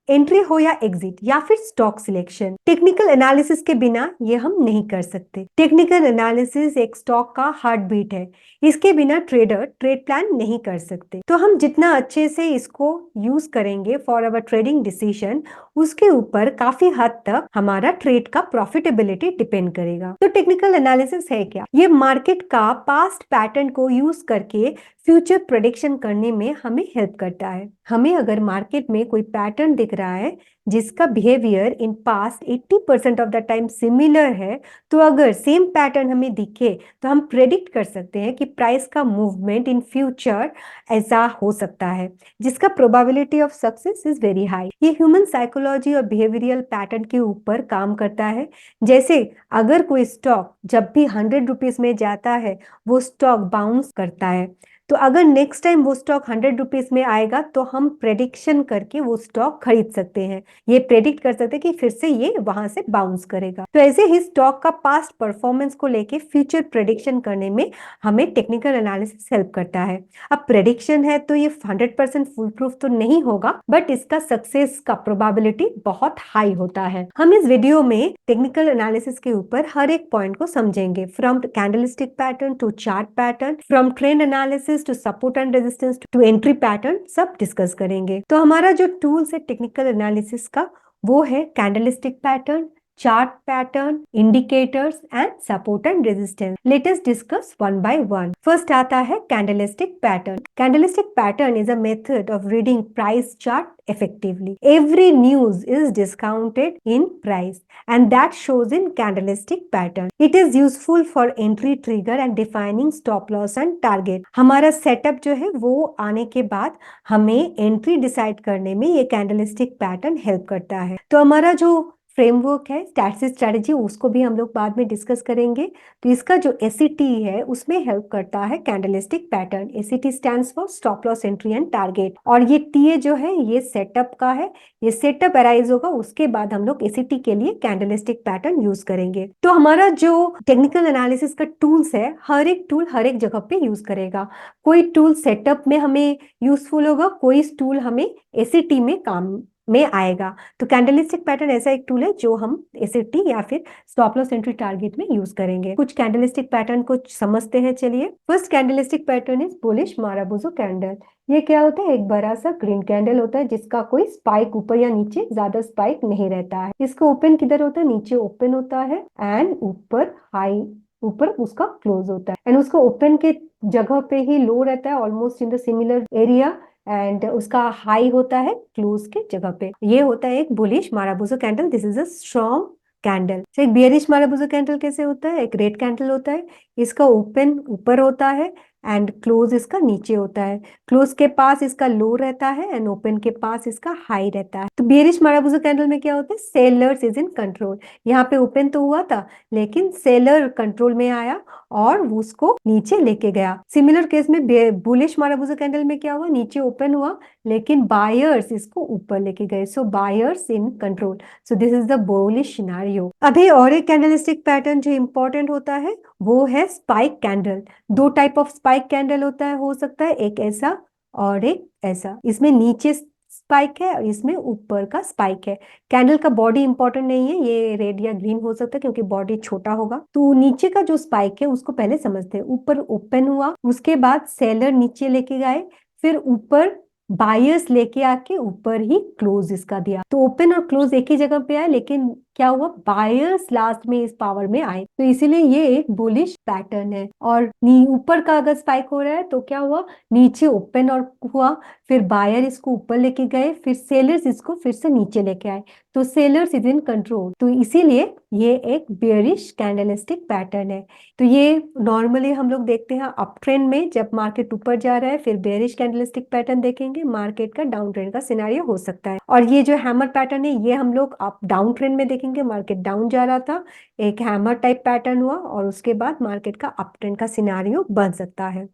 Entry हो या exit या फिर स्टॉक सिलेक्शन, टेक्निकल एनालिसिस के बिना ये हम नहीं कर सकते। टेक्निकल एनालिसिस एक स्टॉक का हार्ट बीट है, इसके बिना ट्रेडर ट्रेड प्लान नहीं कर सकते। तो हम जितना अच्छे से इसको यूज करेंगे फॉर अवर ट्रेडिंग डिसीजन, उसके ऊपर काफी हद तक हमारा ट्रेड का प्रॉफिटेबिलिटी डिपेंड करेगा। तो टेक्निकल एनालिसिस है क्या? ये मार्केट का पास्ट पैटर्न को यूज करके फ्यूचर प्रेडिक्शन करने में हमें हेल्प करता है। हमें अगर मार्केट में कोई पैटर्न दिख रहा है जिसका behaviour in past 80% of the time similar है, तो अगर सेम पैटर्न हमें दिखे तो हम प्रेडिक्ट कर सकते हैं कि प्राइस का मूवमेंट इन फ्यूचर ऐसा हो सकता है, जिसका probability of success is very high. ये ह्यूमन साइकोलॉजी और बिहेवियरल पैटर्न के ऊपर काम करता है। जैसे अगर कोई स्टॉक जब भी 100 रुपीज में जाता है, वो स्टॉक बाउंस करता है, तो अगर नेक्स्ट टाइम वो स्टॉक 100 रुपीज में आएगा तो हम प्रेडिक्शन करके वो स्टॉक खरीद सकते हैं। ये प्रेडिक्ट कर सकते हैं कि फिर से ये वहां से बाउंस करेगा। तो ऐसे ही स्टॉक का पास्ट परफॉर्मेंस को लेके फ्यूचर प्रेडिक्शन करने में हमें टेक्निकल एनालिसिस हेल्प करता है। अब प्रेडिक्शन है तो ये 100% फुल प्रूफ तो नहीं होगा, बट इसका सक्सेस का प्रोबेबिलिटी बहुत हाई होता है। हम इस वीडियो में टेक्निकल एनालिसिस के ऊपर हर एक पॉइंट को समझेंगे, from candlestick pattern to chart pattern, from trend analysis to support and resistance to entry pattern, सब डिस्कस करेंगे। तो हमारा जो टूल्स है टेक्निकल एनालिसिस का, वो है candlestick pattern, chart pattern, indicators and support and resistance. Let us discuss one by one. First आता है candlestick pattern. Candlestick pattern is a method of reading price chart effectively. Every news is discounted in price and that shows in candlestick pattern. It is useful for entry trigger and defining stop loss and target. हमारा setup जो है वो आने के बाद हमें entry decide करने में ये कैंडलस्टिक पैटर्न हेल्प करता है। तो हमारा जो फ्रेमवर्क है स्टैटिस्टिक्स स्ट्रेटेजी, उसको भी हम लोग बाद में डिस्कस करेंगे। तो इसका जो एसीटी है उसमें हेल्प करता है candlestick pattern. ACT stands for stop loss, entry and target. और ये टीए जो है ये सेटअप का है, ये सेटअप अराइज होगा, उसके बाद हम लोग एसीटी के लिए कैंडलस्टिक पैटर्न यूज करेंगे। तो हमारा जो टेक्निकल एनालिसिस का टूल्स है, हर एक टूल हर एक जगह पे यूज करेगा। कोई टूल सेटअप में हमें यूजफुल होगा, कोई टूल हमें एसीटी में काम में आएगा। तो कैंडलस्टिक पैटर्न ऐसा एक टूल है जो हम एसएटी या फिर स्टॉप लॉस, एंट्री, टारगेट में यूज करेंगे। कुछ कैंडलस्टिक पैटर्न को समझते हैं, चलिए। First candlestick pattern is bullish माराबूजो candle. ये क्या होता है? एक बड़ा सा ग्रीन कैंडल होता है जिसका कोई स्पाइक ऊपर या नीचे ज्यादा स्पाइक नहीं रहता है। इसका ओपन किधर होता है? नीचे ओपन होता है एंड ऊपर हाई, ऊपर उसका क्लोज होता है एंड उसका ओपन के जगह पे ही लो रहता है, almost in the similar area, and उसका हाई होता है क्लोज के जगह पे। ये होता है एक bullish माराबूजो candle. This is a strong candle. एक बियरिश माराबूजो कैंडल कैसे होता है? एक रेड कैंडल होता है, इसका ओपन ऊपर होता है एंड क्लोज इसका नीचे होता है। क्लोज के पास इसका लो रहता है एंड ओपन के पास इसका हाई रहता है। तो बियरिश माराबूजो कैंडल में क्या होता है? Sellers is in control. यहाँ पे ओपन तो हुआ था लेकिन सेलर कंट्रोल में आया और उसको नीचे लेके गया। सिमिलर केस में बुलिश माराबूजो कैंडल में क्या हुआ? नीचे ओपन हुआ लेकिन बायर्स इसको ऊपर लेके गए। So buyers in control. So this is the bullish scenario. अभी और एक कैंडलस्टिक पैटर्न जो इंपॉर्टेंट होता है वो है स्पाइक कैंडल। दो टाइप ऑफ स्पाइक कैंडल होता है, हो सकता है एक ऐसा और एक ऐसा। इसमें नीचे स्पाइक है और इसमें ऊपर का स्पाइक है। कैंडल का बॉडी इंपॉर्टेंट नहीं है, ये रेड या ग्रीन हो सकता है क्योंकि बॉडी छोटा होगा। तो नीचे का जो स्पाइक है उसको पहले समझते हैं। ऊपर ओपन हुआ, उसके बाद सेलर नीचे लेके गए, फिर ऊपर बायर्स लेके आके ऊपर ही क्लोज इसका दिया। तो ओपन और क्लोज एक ही जगह पे आए लेकिन क्या हुआ? बायर्स लास्ट में इस पावर में आए, तो इसीलिए ये एक बुलिश पैटर्न है। और ऊपर का अगर स्पाइक हो रहा है तो क्या हुआ? नीचे ओपन और हुआ, फिर बायर इसको ऊपर लेके गए, फिर सेलर्स इसको फिर से नीचे लेके आए। तो सेलर्स इज इन कंट्रोल, तो इसीलिए ये एक बेयरिश कैंडलस्टिक पैटर्न है। तो ये नॉर्मली हम लोग देखते हैं अप ट्रेंड में, जब मार्केट ऊपर जा रहा है फिर बेयरिश कैंडलस्टिक पैटर्न देखेंगे, मार्केट का डाउन ट्रेंड का सिनेरियो हो सकता है। और ये जो हैमर पैटर्न है ये हम लोग अप डाउन ट्रेंड में देखेंगे। मार्केट डाउन जा रहा था, एक हैमर टाइप पैटर्न हुआ और उसके बाद मार्केट का अप ट्रेंड का सिनेरियो बन सकता है।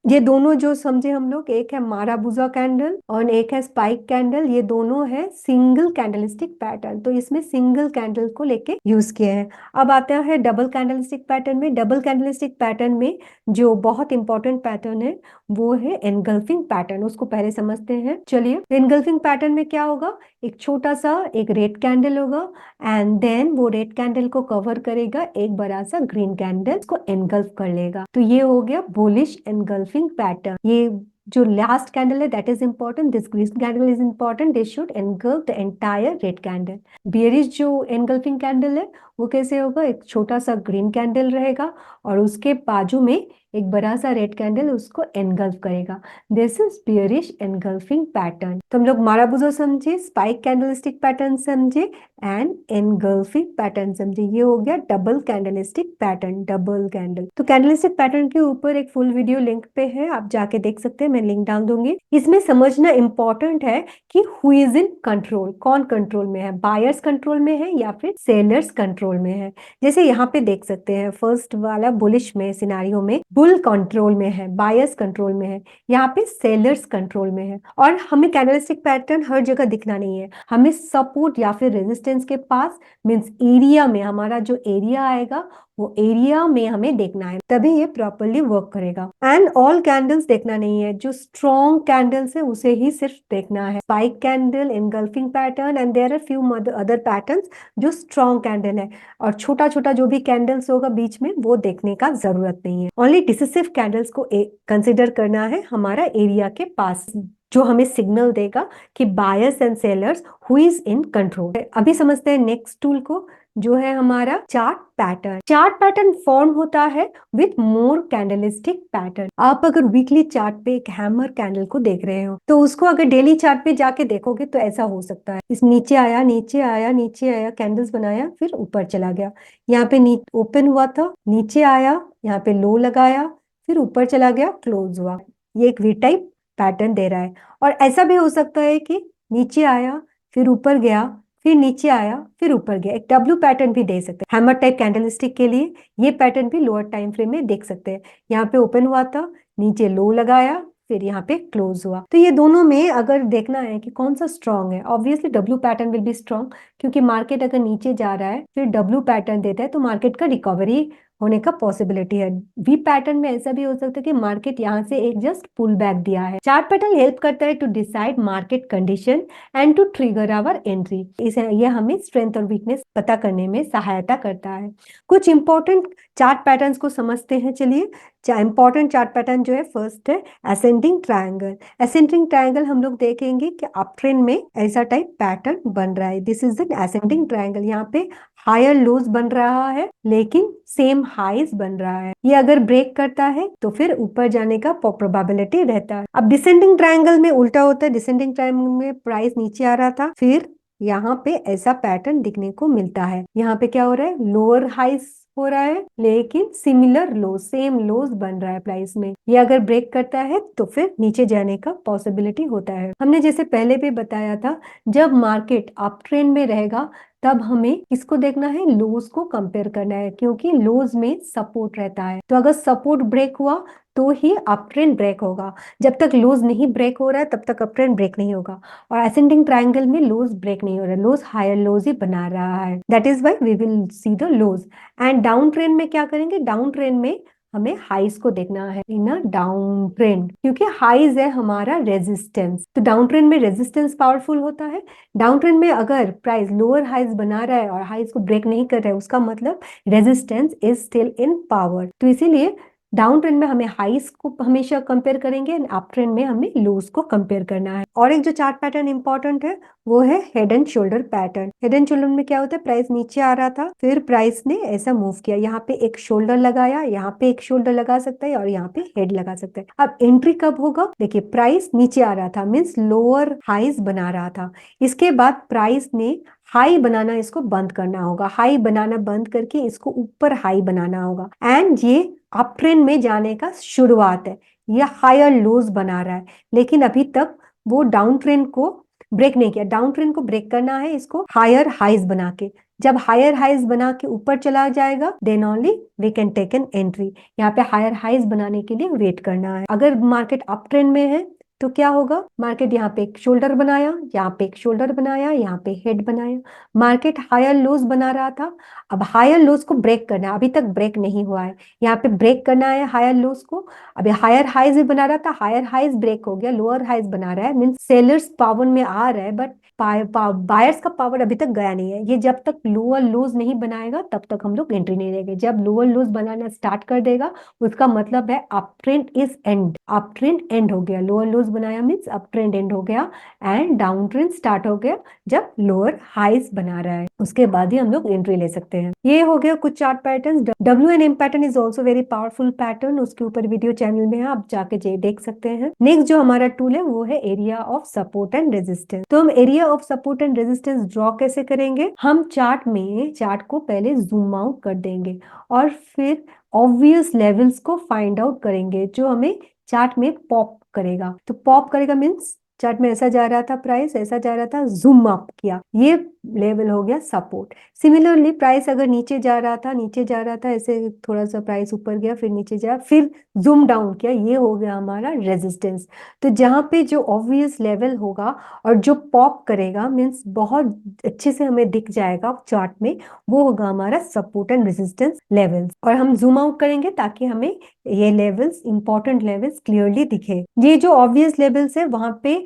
ये दोनों जो समझे हम लोग, एक है माराबूजा कैंडल और एक है स्पाइक कैंडल, ये दोनों है सिंगल कैंडलस्टिक पैटर्न। तो इसमें सिंगल कैंडल को लेके यूज किए हैं। अब आता है डबल कैंडलस्टिक पैटर्न में। डबल कैंडलस्टिक पैटर्न में जो बहुत इंपॉर्टेंट पैटर्न है वो है एनगल्फिंग पैटर्न। उसको पहले समझते हैं, चलिए। एनगल्फिंग पैटर्न में क्या होगा? एक छोटा सा एक रेड कैंडल होगा एंड देन वो रेड कैंडल को कवर करेगा एक बड़ा सा ग्रीन कैंडल को एनगल्फ कर लेगा। तो ये हो गया बुलिश एनगल्फिंग पैटर्न। ये जो लास्ट कैंडल है that is important, this green candle is important, this should engulf the entire red candle. Bearish जो एनगल्फिंग कैंडल है वो कैसे होगा, एक छोटा सा ग्रीन कैंडल रहेगा और उसके बाजू में एक बड़ा सा रेड कैंडल उसको एनगल्फ करेगा। This is bearish engulfing pattern. तो हम लोग माराबुजो समझे, स्पाइक कैंडलस्टिक पैटर्न समझे एंड एनगल्फिंग पैटर्न समझे। ये हो गया double candlestick pattern, double candle. तो कैंडलस्टिक पैटर्न के ऊपर एक फुल वीडियो लिंक पे है, आप जाके देख सकते हैं, मैं लिंक डाल दूंगी। इसमें समझना इंपॉर्टेंट है कि हु इज इन कंट्रोल, कौन कंट्रोल में है, बायर्स कंट्रोल में है या फिर सेलर्स कंट्रोल में है। जैसे यहाँ पे देख सकते हैं फर्स्ट वाला बुलिश में सिनारियो में बुल कंट्रोल में है, बायर्स कंट्रोल में है, यहाँ पे सेलर्स कंट्रोल में है। और हमें कैंडलस्टिक पैटर्न हर जगह दिखना नहीं है, हमें सपोर्ट या फिर रेजिस्टेंस के पास मींस एरिया में, हमारा जो एरिया आएगा वो एरिया में हमें देखना है, तभी ये प्रॉपरली वर्क करेगा। एंड ऑल कैंडल्स देखना नहीं है, जो स्ट्रॉन्ग कैंडल्स है उसे ही सिर्फ देखना है। Spike candle, engulfing pattern and there are few other patterns जो स्ट्रॉन्ग कैंडल है, और छोटा छोटा जो भी कैंडल्स होगा बीच में वो देखने का जरूरत नहीं है। ओनली डिसिसिव कैंडल्स को कंसिडर करना है हमारा एरिया के पास, जो हमें सिग्नल देगा कि buyers and sellers who is in control. अभी समझते हैं नेक्स्ट टूल को, जो है हमारा chart pattern. Chart pattern form होता है विथ मोर कैंडलिस्टिक पैटर्न। आप अगर वीकली चार्ट पे एक हैमर कैंडल को देख रहे हो तो उसको अगर डेली चार्ट पे जाके देखोगे तो ऐसा हो सकता है, इस नीचे आया नीचे आया नीचे आया, कैंडल्स बनाया फिर ऊपर चला गया, यहाँ पे ओपन हुआ था नीचे आया, यहाँ पे लो लगाया फिर ऊपर चला गया क्लोज हुआ। ये एक वी टाइप पैटर्न दे रहा है। और ऐसा भी हो सकता है कि नीचे आया फिर ऊपर गया फिर नीचे आया फिर ऊपर गया, एक डब्ल्यू पैटर्न भी दे सकते हैं। हैमर टाइप कैंडलस्टिक के लिए ये पैटर्न भी लोअर टाइम फ्रेम में देख सकते हैं। यहाँ पे ओपन हुआ था, नीचे लो लगाया फिर यहाँ पे क्लोज हुआ। तो ये दोनों में अगर देखना है कि कौन सा स्ट्रॉन्ग है, obviously W pattern will be strong, क्योंकि मार्केट अगर नीचे जा रहा है फिर डब्ल्यू पैटर्न देता है तो मार्केट का रिकवरी होने का पॉसिबिलिटी है। वी पैटर्न में ऐसा भी हो सकता है कि मार्केट यहाँ से एक जस्ट पुल बैक दिया है। चार्ट पैटर्न हेल्प करता है to decide market condition and to trigger our entry. इसे ये हमें स्ट्रेंथ और वीकनेस पता करने में सहायता करता है। कुछ इंपॉर्टेंट चार्ट पैटर्न्स को समझते हैं, चलिए। इंपॉर्टेंट चार्ट पैटर्न जो है फर्स्ट है असेंडिंग ट्रायंगल। असेंडिंग ट्रायंगल हम लोग देखेंगे कि अप ट्रेंड में ऐसा टाइप पैटर्न बन रहा है, this is an ascending triangle. यहाँ पे हायर लोज बन रहा है लेकिन सेम हाइज बन रहा है, ये अगर ब्रेक करता है तो फिर ऊपर जाने का प्रोबेबिलिटी रहता है। अब डिसेंडिंग ट्रायंगल में उल्टा होता है, डिसेंडिंग ट्रायंगल में प्राइस नीचे आ रहा था फिर यहाँ पे ऐसा पैटर्न दिखने को मिलता है। यहाँ पे क्या हो रहा है, लोअर हाइज हो रहा है लेकिन सिमिलर लो, सेम लोज बन रहा है प्राइस में। ये अगर ब्रेक करता है तो फिर नीचे जाने का पॉसिबिलिटी होता है। हमने जैसे पहले भी बताया था, जब मार्केट अप ट्रेंड में रहेगा तब हमें किसको देखना है, लोज को कंपेयर करना है, क्योंकि लोज में सपोर्ट रहता है। तो अगर सपोर्ट ब्रेक हुआ तो ही अप ट्रेंड ब्रेक होगा, जब तक लोज नहीं ब्रेक हो रहा है तब तक अप ट्रेंड ब्रेक नहीं होगा। और असेंडिंग ट्रायंगल में लोज ब्रेक नहीं हो रहा है, लोज हायर लोज ही बना रहा है, that is why we will see the lows. And down trend में क्या करेंगे, डाउन ट्रेंड में हमें हाइज को देखना है इन अ डाउन ट्रेंड, क्योंकि हाइज है हमारा रेजिस्टेंस। तो डाउन ट्रेंड में रेजिस्टेंस पावरफुल होता है। डाउन ट्रेंड में अगर प्राइस लोअर हाइज बना रहा है और हाइज को ब्रेक नहीं कर रहा है, उसका मतलब resistance is still in power. तो इसीलिए डाउन ट्रेंड में हमें हाइस को हमेशा कंपेयर करेंगे एंड अप ट्रेंड में हमें लोज को कंपेयर करना है। और एक जो चार्ट पैटर्न इंपॉर्टेंट है वो है head and shoulder pattern. Head and shoulder में क्या होता है, प्राइस नीचे आ रहा था फिर प्राइस ने ऐसा मूव किया, यहाँ पे एक शोल्डर लगाया, यहाँ पे एक शोल्डर लगा सकता है और यहाँ पे हेड लगा सकता है। अब एंट्री कब होगा, देखिए प्राइस नीचे आ रहा था मीन्स लोअर हाइज बना रहा था, इसके बाद प्राइस ने हाई बनाना इसको बंद करना होगा, हाई बनाना बंद करके इसको ऊपर हाई बनाना होगा एंड ये अप ट्रेंड में जाने का शुरुआत है। ये हायर लोज बना रहा है लेकिन अभी तक वो डाउन ट्रेंड को ब्रेक नहीं किया। डाउन ट्रेंड को ब्रेक करना है इसको हायर हाइज बना के, जब हायर हाइज बना के ऊपर चला जाएगा then only we can take an entry. यहाँ पे हायर हाइज बनाने के लिए वेट करना है। अगर मार्केट अप ट्रेंड में है तो क्या होगा, मार्केट यहाँ पे एक शोल्डर बनाया, यहाँ पे एक शोल्डर बनाया, यहाँ पे हेड बनाया, मार्केट हायर लोज बना रहा था। अब हायर लोज को ब्रेक करना है, अभी तक ब्रेक नहीं हुआ है, यहाँ पे ब्रेक करना है हायर लोज को। अभी हायर हाइज भी बना रहा था, हायर हाइज ब्रेक हो गया, लोअर हाइज बना रहा है मीन्स सेलर्स पावर में आ रहा है बट बायर्स का पावर अभी तक गया नहीं है। ये जब तक लोअर लोज नहीं बनाएगा तब तक हम लोग एंट्री नहीं लेंगे। जब लोअर लोज बनाना स्टार्ट कर देगा उसका मतलब है up trend is and, up trend and हो गया। लोअर लोज बनाया मीन्स अप ट्रेंड एंड हो गया एंड डाउन ट्रेंड स्टार्ट हो गया जब लोअर हाइस बना रहा है, उसके बाद ही हम लोग एंट्री ले सकते हैं। ये हो गया कुछ chart pattern. WNM pattern is also very powerful pattern, उसके ऊपर वीडियो चैनल में है, आप जाके देख सकते हैं। नेक्स्ट जो हमारा टूल है वो है area of support and resistance. तो हम area of support and resistance draw कैसे करेंगे? हम चार्ट को पहले जूम आउट कर देंगे और फिर ऑब्वियस लेवल्स को फाइंड आउट करेंगे जो हमें चार्ट में पॉप करेगा। तो पॉप करेगा मीन्स चार्ट में ऐसा जा रहा था प्राइस, ऐसा जा रहा था, जूम अप किया, ये लेवल हो गया सपोर्ट। सिमिलरली प्राइस अगर नीचे जा रहा था, नीचे जा रहा था, ऐसे थोड़ा सा प्राइस ऊपर गया फिर नीचे जाया फिर जूम डाउन किया, ये हो गया हमारा रेजिस्टेंस। तो जहां पे जो ऑब्वियस लेवल होगा और जो पॉप करेगा मीन्स बहुत अच्छे से हमें दिख जाएगा चार्ट में, वो होगा हमारा सपोर्ट एंड रेजिस्टेंस लेवल्स। और हम जूम आउट करेंगे ताकि हमें ये लेवल्स, इंपॉर्टेंट लेवल्स क्लियरली दिखे। ये जो ऑब्वियस लेवल्स है वहां पे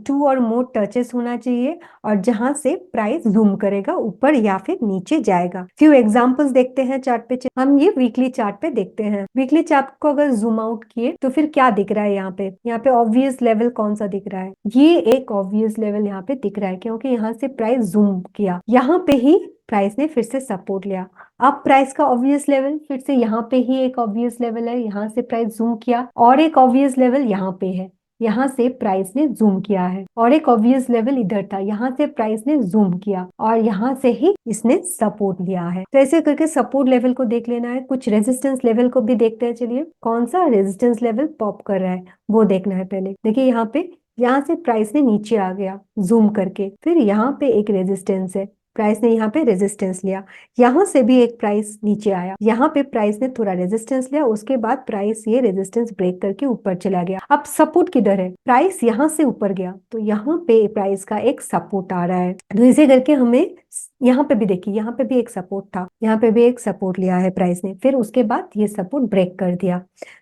टू और मोर टचेस होना चाहिए और जहां से प्राइस जूम करेगा ऊपर या फिर नीचे जाएगा। फ्यू एग्जांपल्स देखते हैं चार्ट पे। हम ये वीकली चार्ट पे देखते हैं। वीकली चार्ट को अगर जूम आउट किए तो फिर क्या दिख रहा है यहाँ पे? यहाँ पे ऑब्वियस लेवल कौन सा दिख रहा है? ये एक ऑब्वियस लेवल यहाँ पे दिख रहा है क्योंकि यहाँ से प्राइस जूम किया, यहाँ पे ही प्राइस ने फिर से सपोर्ट लिया। अब प्राइस का ऑब्वियस लेवल फिर से यहाँ पे ही एक ऑब्वियस लेवल है, यहाँ से प्राइस जूम किया और एक ऑब्वियस लेवल यहाँ पे है, यहाँ से प्राइस ने जूम किया है और एक ऑब्वियस लेवल इधर था, यहाँ से प्राइस ने जूम किया और यहाँ से ही इसने सपोर्ट लिया है। तो ऐसे करके सपोर्ट लेवल को देख लेना है। कुछ रेजिस्टेंस लेवल को भी देखते हैं। चलिए कौन सा रेजिस्टेंस लेवल पॉप कर रहा है वो देखना है पहले। देखिए यहाँ पे, यहाँ से प्राइस ने नीचे आ गया जूम करके, फिर यहाँ पे एक रेजिस्टेंस है, प्राइस ने यहाँ पे रेजिस्टेंस लिया, यहाँ से भी एक प्राइस नीचे आया, यहाँ पे प्राइस ने थोड़ा रेजिस्टेंस लिया, उसके बाद प्राइस ये रेजिस्टेंस ब्रेक करके ऊपर चला गया। अब सपोर्ट किधर है? प्राइस यहाँ से ऊपर गया तो यहाँ पे प्राइस का एक सपोर्ट आ रहा है। तो इसे करके हमें यहाँ पे भी देखिए, यहाँ पे भी एक सपोर्ट था, यहाँ पे भी एक सपोर्ट लिया है प्राइस ने, फिर उसके बाद ये सपोर्ट ब्रेक कर दिया।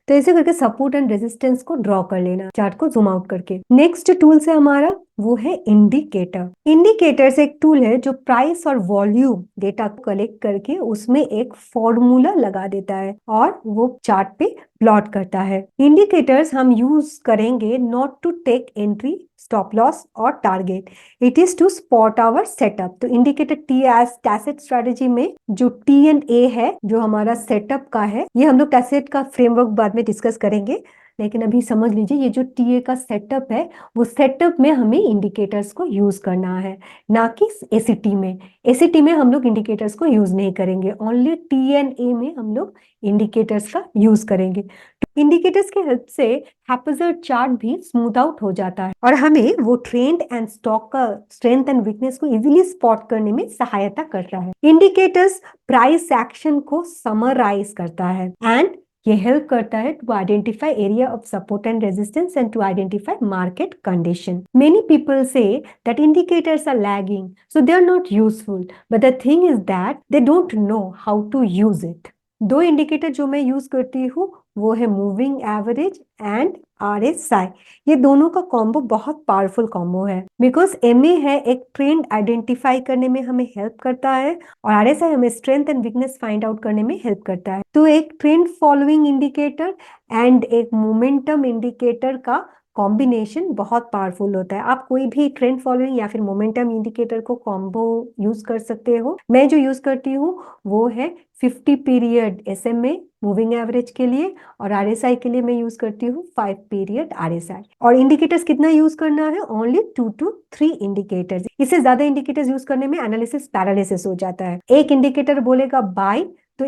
तो ऐसे करके सपोर्ट एंड रेजिस्टेंस को ड्रॉ कर लेना चार्ट को जूम आउट करके। नेक्स्ट टूल से हमारा वो है इंडिकेटर। इंडिकेटर्स एक टूल है जो प्राइस और वॉल्यूम डेटा को कलेक्ट करके उसमें एक फॉर्मूला लगा देता है और वो चार्ट पे प्लॉट करता है। इंडिकेटर्स हम यूज करेंगे not to take entry, stop loss और target, it is to spot our setup. तो इंडिकेटर टैसेट स्ट्रेटेजी में जो T&A है जो हमारा सेटअप का है, ये हम लोग टैसेट का फ्रेमवर्क बाद में डिस्कस करेंगे, लेकिन अभी समझ लीजिए ये जो TA का सेटअप है वो सेटअप में हमें इंडिकेटर्स को यूज करना है, ना कि ACT में। ACT में हम लोग इंडिकेटर्स को यूज नहीं करेंगे, ओनली T&A में हम लोग इंडिकेटर्स का यूज करेंगे। इंडिकेटर्स के हेल्प से हैप्पीजर्ड चार्ट भी स्मूथ आउट हो जाता है और हमें वो ट्रेंड एंड स्टॉक का स्ट्रेंथ एंड वीकनेस को इजीली स्पॉट करने में सहायता करता है। इंडिकेटर्स प्राइस एक्शन को समराइज करता है एंड ये हेल्प करता है to identify area of support and resistance and to identify market condition. Many people say that indicators are lagging so they are not useful, but the thing is that they don't know how to use it. दो indicator जो मैं use करती हूँ वो है moving average and RSI। ये दोनों का कॉम्बो बहुत पावरफुल कॉम्बो है, बिकॉज MA है एक ट्रेंड आइडेंटिफाई करने में हमें हेल्प करता है और RSI हमें strength and weakness find out करने में हेल्प करता है। तो एक ट्रेंड फॉलोइंग इंडिकेटर एंड एक मोमेंटम इंडिकेटर का कॉम्बिनेशन बहुत पावरफुल होता है। आप कोई भी ट्रेंड फॉलोइंग या फिर मोमेंटम इंडिकेटर को कॉम्बो यूज कर सकते हो। मैं जो यूज करती हूँ वो है 50 पीरियड SMA मूविंग एवरेज के लिए और RSI के लिए मैं यूज करती हूँ 5 पीरियड RSI। और इंडिकेटर्स कितना यूज करना है? Only 2 to 3 indicators. इससे ज्यादा इंडिकेटर्स यूज करने में एनालिसिस पैरालिसिस हो जाता है। एक इंडिकेटर बोलेगा बाय तो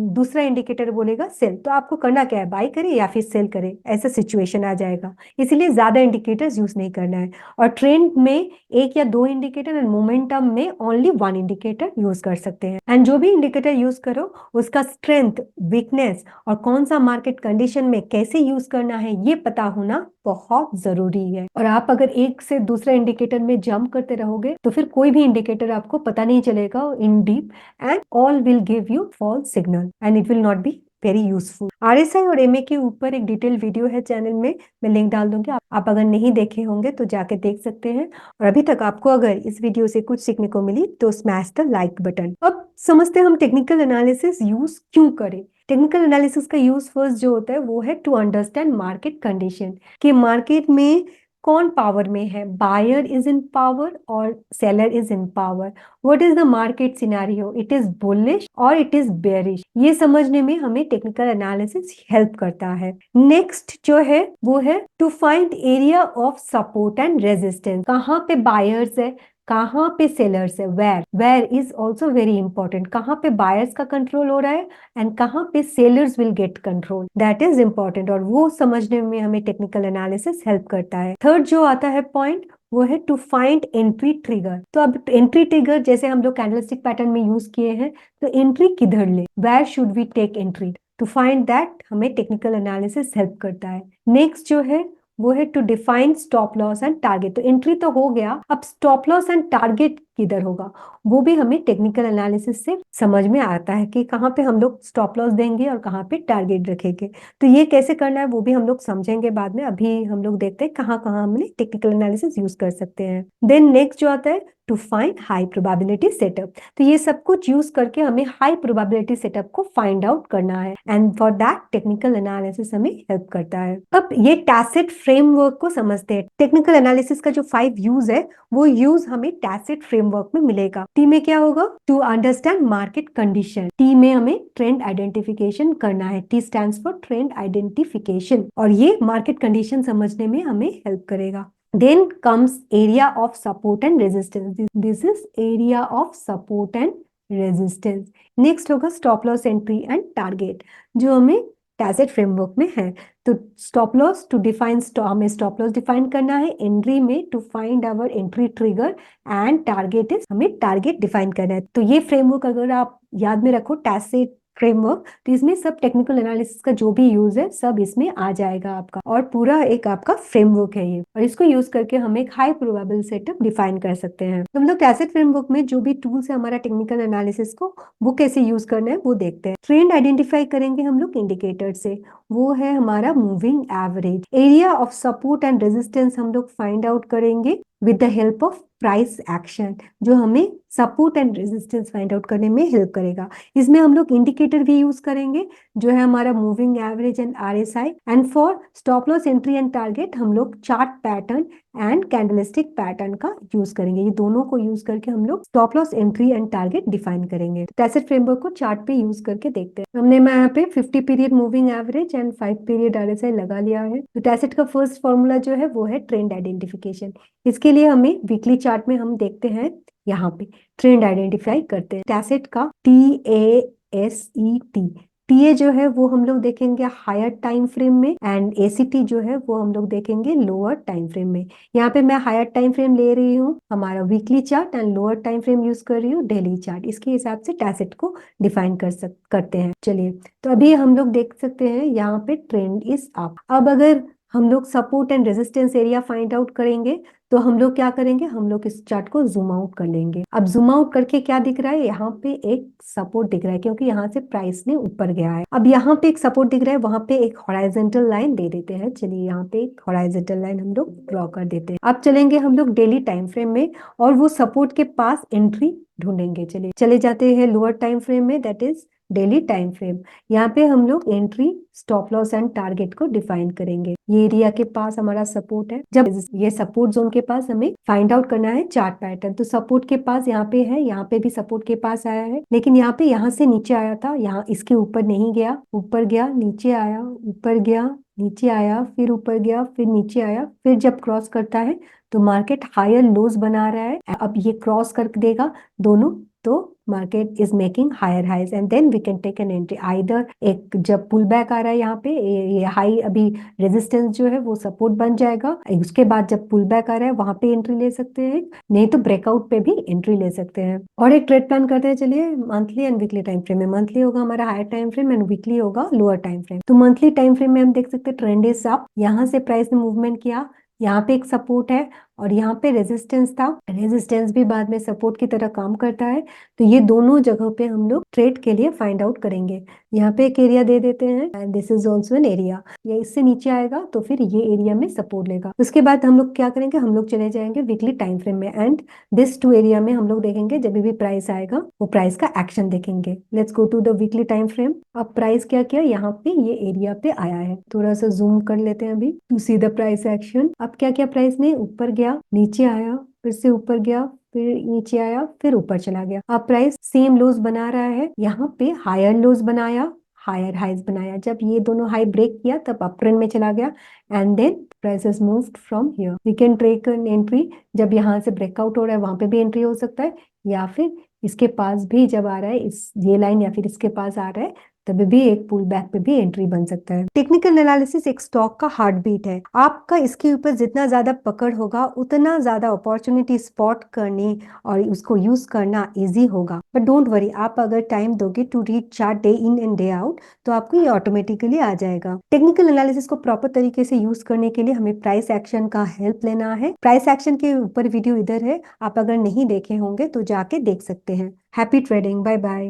दूसरा इंडिकेटर बोलेगा सेल, तो आपको करना क्या है? बाय करे या फिर सेल करे, ऐसा सिचुएशन आ जाएगा। इसलिए ज्यादा इंडिकेटर्स यूज नहीं करना है। और ट्रेंड में एक या दो इंडिकेटर एंड मोमेंटम में ओनली 1 इंडिकेटर यूज कर सकते हैं। एंड जो भी इंडिकेटर यूज करो उसका स्ट्रेंथ, वीकनेस और कौन सा मार्केट कंडीशन में कैसे यूज करना है ये पता होना बहुत जरूरी है। और आप अगर एक से दूसरा इंडिकेटर में जंप करते रहोगे तो फिर कोई भी इंडिकेटर आपको पता नहीं चलेगा in deep and all will give you false signal and it will not be very useful. RSI और एमए के ऊपर एक डिटेल वीडियो है चैनल में, मैं लिंक डाल दूंगी, आप अगर नहीं देखे होंगे तो जाके देख सकते हैं। और अभी तक आपको अगर इस वीडियो से कुछ सीखने को मिली तो स्मैश द लाइक बटन। अब समझते हैं हम टेक्निकल एनालिसिस यूज क्यों करें। टेक्निकल एनालिसिस का यूज फर्स्ट जो होता है वो है टू अंडरस्टैंड मार्केट कंडीशन, कि मार्केट में कौन पावर में है, बायर इज इन पावर और seller is in power, what is the market scenario, it is bullish और इट इज बेरिश, ये समझने में हमें टेक्निकल एनालिसिस हेल्प करता है। नेक्स्ट जो है वो है to find area of support and resistance, कहाँ पे बायर्स है, कहाँ पे सेलर्स है, where is also very important, कहाँ पे बायर्स का कंट्रोल हो रहा है एंड कहाँ पे sellers will get control, that is important, और वो समझने में हमें टेक्निकल एनालिसिस हेल्प करता है। थर्ड जो आता है पॉइंट वो है टू फाइंड एंट्री ट्रिगर। तो अब एंट्री ट्रिगर जैसे हम लोग कैंडलस्टिक पैटर्न में यूज किए हैं, तो एंट्री किधर ले, where should we take entry, to find that हमें टेक्निकल एनालिसिस हेल्प करता है। नेक्स्ट जो है वो है to define stop loss and target. तो एंट्री तो हो गया, अब स्टॉप लॉस एंड टारगेट किधर होगा वो भी हमें टेक्निकल एनालिसिस से समझ में आता है, कि कहाँ पे हम लोग स्टॉप लॉस देंगे और कहाँ पे टारगेट रखेंगे। तो ये कैसे करना है वो भी हम लोग समझेंगे बाद में, अभी हम लोग देखते हैं कहाँ कहाँ हमने टेक्निकल एनालिसिस यूज कर सकते हैं। देन नेक्स्ट जो आता है to find high probability setup. तो ये सब कुछ यूज करके हमें हाई प्रोबेबिलिटी सेटअप को फाइंड आउट करना है, and for that technical analysis हमें हेल्प करता है। अब ये टैसिट फ्रेमवर्क को समझते हैं। टेक्निकल एनालिसिस का जो 5 यूज है वो यूज हमें टैसिट फ्रेमवर्क में मिलेगा। टी में क्या होगा, to understand market condition, T में हमें ट्रेंड आइडेंटिफिकेशन करना है, T stands for trend identification, और ये मार्केट कंडीशन समझने में हमें हेल्प करेगा। Then comes area of support and resistance. This is area of support and resistance. Next होगा stop loss entry and target, जो हमें टैसिट फ्रेमवर्क में है। तो स्टॉप लॉस टू डिफाइन, हमें स्टॉप लॉस डिफाइन करना है, एंट्री में to find our entry trigger, and target is हमें टारगेट डिफाइन करना है। तो ये फ्रेमवर्क अगर आप याद में रखो टैसिट फ्रेमवर्क, तो इसमें सब टेक्निकल एनालिसिस का जो भी यूज है सब इसमें आ जाएगा आपका, और पूरा एक आपका फ्रेमवर्क है ये, और इसको यूज करके हम एक हाई प्रोबेबल सेटअप डिफाइन कर सकते हैं। तो हम लोग टैसिट फ्रेमवर्क में जो भी टूल्स है हमारा टेक्निकल एनालिसिस को, वो कैसे यूज करना है वो देखते हैं। ट्रेंड आइडेंटिफाई करेंगे हम लोग इंडिकेटर से, वो है हमारा moving average. Area of support and resistance हम लोग फाइंड आउट करेंगे with the help of price action, जो हमें support and resistance find out करने में हेल्प करेगा। इसमें हम लोग इंडिकेटर भी यूज करेंगे, जो है हमारा moving average and RSI, and for stop loss entry and target हम लोग chart pattern and candlestick pattern का यूज करेंगे। ये दोनों को यूज करके हम लोग stop loss entry and target define करेंगे। टैसिट फ्रेमवर्क को चार्ट पे यूज करके देखते हैं। हमने यहाँ पे 50 period moving average and 5 period RSI लगा लिया है। तो टैसिट का फर्स्ट फॉर्मूला जो है वो है ट्रेंड आइडेंटिफिकेशन। इसके लिए हमें वीकली चार्ट में हम देखते हैं, यहाँ पे ट्रेंड आइडेंटिफाई करते हैं। टैसिट का TASET, टीए जो है वो हम लोग देखेंगे हायर टाइम फ्रेम में, एंड एसीटी जो है वो हम लोग देखेंगे लोअर टाइम फ्रेम में। यहाँ पे मैं हायर टाइम फ्रेम ले रही हूँ हमारा weekly chart, and lower time frame use कर रही हूँ डेली चार्ट। इसके हिसाब से टैसिट को डिफाइन करते हैं। चलिए, तो अभी हम लोग देख सकते हैं यहाँ पे ट्रेंड इज अप। अब अगर हम लोग support and resistance area find out करेंगे, तो हम लोग क्या करेंगे, हम लोग इस चार्ट को जूम आउट कर लेंगे। अब जूम आउट करके क्या दिख रहा है, यहाँ पे एक सपोर्ट दिख रहा है, क्योंकि यहाँ से प्राइस ने ऊपर गया है। अब यहाँ पे एक सपोर्ट दिख रहा है, वहां पे एक हॉराइजॉन्टल लाइन दे देते हैं। चलिए, यहाँ पे एक हॉराइजॉन्टल लाइन हम लोग ड्रॉ कर देते हैं। अब चलेंगे हम लोग डेली टाइम फ्रेम में, और वो सपोर्ट के पास एंट्री ढूंढेंगे। चलिए, चले जाते हैं लोअर टाइम फ्रेम में, that is daily time frame. यहाँ पे हम लोग entry, stop loss and target को डिफाइन करेंगे। ये एरिया के पास हमारा सपोर्ट है, जब ये सपोर्ट जोन के पास हमें फाइंड आउट करना है चार्ट पैटर्न। तो सपोर्ट के पास यहाँ पे है, यहाँ पे भी सपोर्ट के पास आया है, लेकिन यहाँ पे यहाँ से नीचे आया था, यहाँ इसके ऊपर नहीं गया, ऊपर गया, नीचे आया, ऊपर गया, नीचे आया, फिर ऊपर गया, फिर नीचे आया, फिर जब क्रॉस करता है तो मार्केट हायर लोज बना रहा है। अब ये क्रॉस कर देगा दोनों, तो market is making higher highs, and then we can take an entry. Either एक जब पुल बैक आ रहा है यहाँ पे, ये हाई अभी रेजिस्टेंस जो है वो सपोर्ट बन जाएगा, उसके बाद जब पुल बैक आ रहा है वहां पे एंट्री ले सकते हैं, नहीं तो ब्रेकआउट पे भी एंट्री ले सकते हैं। और एक ट्रेड प्लान करते हैं, चलिए monthly and weekly time frame में। मंथली होगा हमारा higher time frame and weekly होगा लोअर टाइम फ्रेम। तो मंथली टाइम फ्रेम में हम देख सकते हैं ट्रेंड इज अप, यहाँ से प्राइस ने मूवमेंट किया, यहाँ पे एक सपोर्ट है, और यहाँ पे रेजिस्टेंस था, रेजिस्टेंस भी बाद में सपोर्ट की तरह काम करता है। तो ये दोनों जगह पे हम लोग ट्रेड के लिए फाइंड आउट करेंगे। यहाँ पे एक एरिया दे देते हैं and this is also an area. ये इससे नीचे आएगा तो फिर ये एरिया में सपोर्ट लेगा। उसके बाद हम लोग क्या करेंगे, हम लोग चले जाएंगे वीकली टाइम फ्रेम में एंड दिस टू एरिया में हम लोग देखेंगे जब भी प्राइस आएगा वो प्राइस का एक्शन देखेंगे। Let's go to the weekly time frame. अब प्राइस क्या किया, यहाँ पे ये एरिया पे आया है। थोड़ा सा जूम कर लेते हैं अभी to see the price action. अब क्या किया प्राइस ने, ऊपर गया, नीचे आया, फिर से ऊपर गया, फिर नीचे आया, फिर ऊपर चला गया। अब प्राइस सेम लोज बना रहा है, यहाँ पे हायर लोज बनाया, हायर हाइज बनाया। जब ये दोनों हाई ब्रेक किया तब अप ट्रेंड में चला गया and then price has moved from here. We can take an entry जब यहाँ से ब्रेकआउट हो रहा है, वहां पे भी एंट्री हो सकता है, या फिर इसके पास भी जब आ रहा है, इस ये लाइन या फिर इसके पास आ रहा है तभी भी एक पुल बैक पे भी एंट्री बन सकता है। टेक्निकल एनालिसिस एक स्टॉक का हार्ट बीट है। आपका इसके ऊपर जितना ज्यादा पकड़ होगा उतना ज्यादा अपॉर्चुनिटी स्पॉट करनी और उसको यूज करना इजी होगा। बट डोंट वरी, आप अगर टाइम दोगे to read chart day in and day out तो आपको ये ऑटोमेटिकली आ जाएगा। टेक्निकल एनालिसिस को प्रॉपर तरीके से यूज करने के लिए हमें प्राइस एक्शन का हेल्प लेना है। प्राइस एक्शन के ऊपर वीडियो इधर है, आप अगर नहीं देखे होंगे तो जाके देख सकते हैं। Happy trading, bye bye.